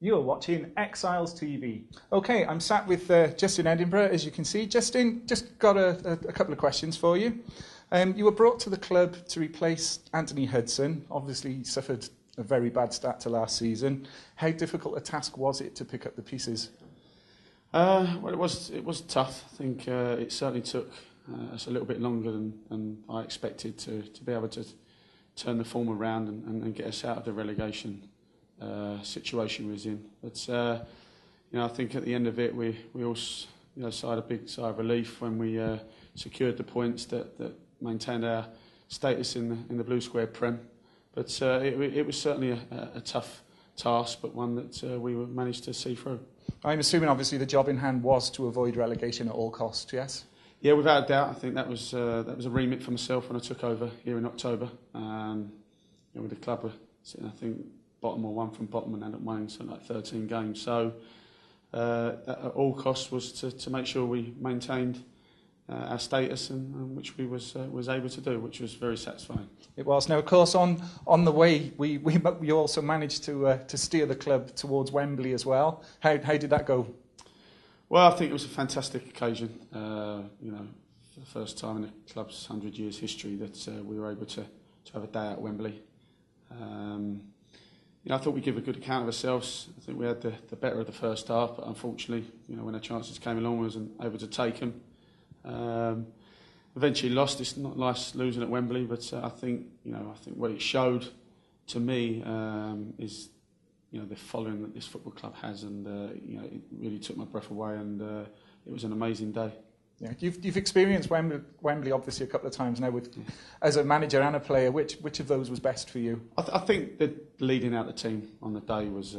You're watching Exiles TV. Okay, I'm sat with Justin Edinburgh, as you can see. Justin, just got a couple of questions for you. You were brought to the club to replace Anthony Hudson. Obviously, he suffered a very bad start to last season. How difficult a task was it to pick up the pieces? Well, it was tough. I think it certainly took us a little bit longer than I expected to be able to turn the form around and get us out of the relegation situation we was in. But I think at the end of it, we all sighed a big sigh of relief when we secured the points that maintained our status in the Blue Square Prem. But it was certainly a tough task, but one that we managed to see through. I'm assuming, obviously, the job in hand was to avoid relegation at all costs, yes? Yeah, without a doubt. I think that was a remit for myself when I took over here in October. With the club sitting, I think, bottom or one from bottom and ended up winning something like 13 games. So at all costs was to make sure we maintained our status, and which we was able to do, which was very satisfying. It was. Now, of course, on the way, we also managed to steer the club towards Wembley as well. How did that go? Well, I think it was a fantastic occasion. For the first time in the club's 100 years history that we were able to have a day at Wembley. I thought we'd give a good account of ourselves. I think we had the better of the first half, but unfortunately, when the chances came along, we wasn't able to take them. Eventually lost. It's not nice losing at Wembley, but I think what it showed to me is the following that this football club has, and it really took my breath away, and it was an amazing day. Yeah, you've experienced Wembley obviously a couple of times now as a manager and a player. Which of those was best for you? I think that leading out the team on the day was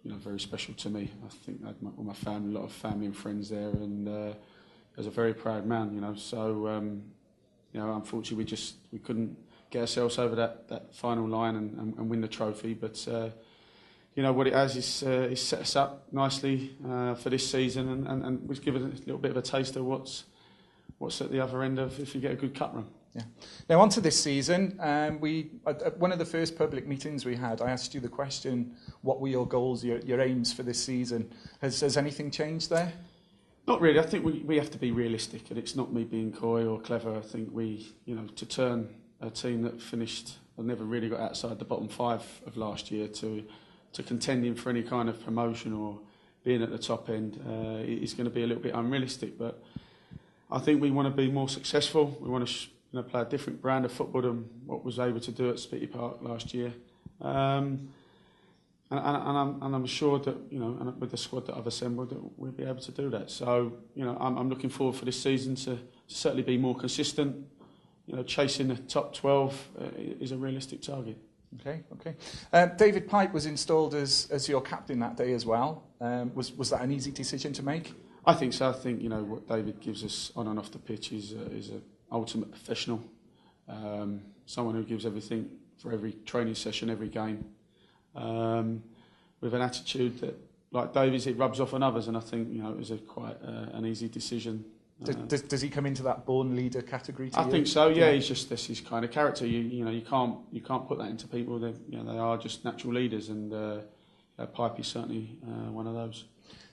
very special to me. I think I had all my family, a lot of family and friends there, and I was a very proud man. So unfortunately we couldn't get ourselves over that final line and win the trophy, but. What it has is set us up nicely for this season, and was given a little bit of a taste of what's at the other end of if you get a good cup run. Yeah. Now on to this season. At one of the first public meetings we had, I asked you the question: what were your goals, your aims for this season? Has anything changed there? Not really. I think we have to be realistic, and it's not me being coy or clever. I think to turn a team that finished or never really got outside the bottom five of last year to contending for any kind of promotion or being at the top end is going to be a little bit unrealistic. But I think we want to be more successful. We want to play a different brand of football than what was able to do at Spitty Park last year. And I'm sure that and with the squad that I've assembled, that we'll be able to do that. So I'm looking forward for this season to certainly be more consistent. Chasing the top 12 is a realistic target. Okay. David Pipe was installed as your captain that day as well. Was that an easy decision to make? I think so. I think what David gives us on and off the pitch is an ultimate professional. Someone who gives everything for every training session, every game, with an attitude that, like David's, it rubs off on others. And I think it was quite an easy decision. Does he come into that born leader category to you? I think so. Yeah, that's his kind of character. You can't put that into people. They are just natural leaders, and Pipe is certainly one of those.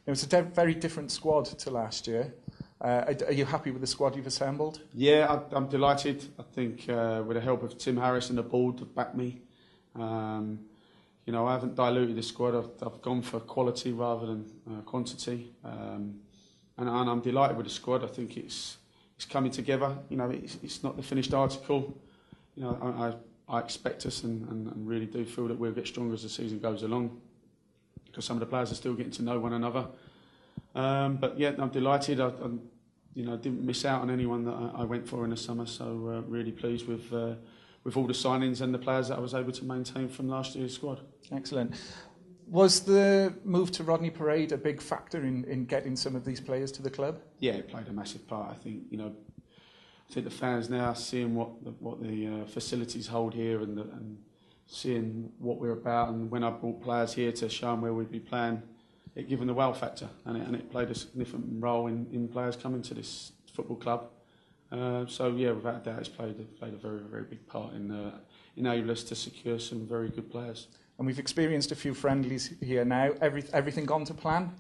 It was a very different squad to last year. Are you happy with the squad you've assembled? Yeah, I'm delighted. I think with the help of Tim Harris and the board to back me, I haven't diluted the squad. I've gone for quality rather than quantity. And I'm delighted with the squad. I think it's coming together. It's not the finished article. I expect us and really do feel that we'll get stronger as the season goes along, because some of the players are still getting to know one another. But yeah, I'm delighted. I didn't miss out on anyone that I went for in the summer. So really pleased with all the signings and the players that I was able to maintain from last year's squad. Excellent. Was the move to Rodney Parade a big factor in getting some of these players to the club? Yeah, it played a massive part. I think the fans now are seeing what the facilities hold here and seeing what we're about. And when I brought players here to show them where we'd be playing, it gave them the wow factor, and it played a significant role in players coming to this football club. So yeah, without a doubt, it's played a very, very big part in enabling us to secure some very good players. And we've experienced a few friendlies here now. Everything gone to plan?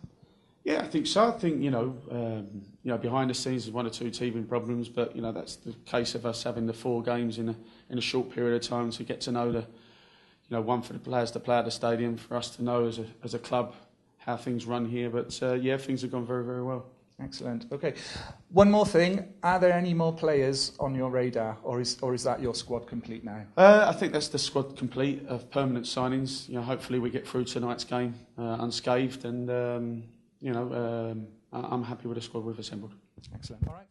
Yeah, I think so. I think, behind the scenes there's one or two teething problems, but, that's the case of us having the 4 games in a short period of time to get to know one for the players to play at the stadium, for us to know as a club how things run here. But, things have gone very, very well. Excellent. Okay. One more thing. Are there any more players on your radar, or is that your squad complete now? I think that's the squad complete of permanent signings. Hopefully we get through tonight's game unscathed, and I'm happy with the squad we've assembled. Excellent. All right.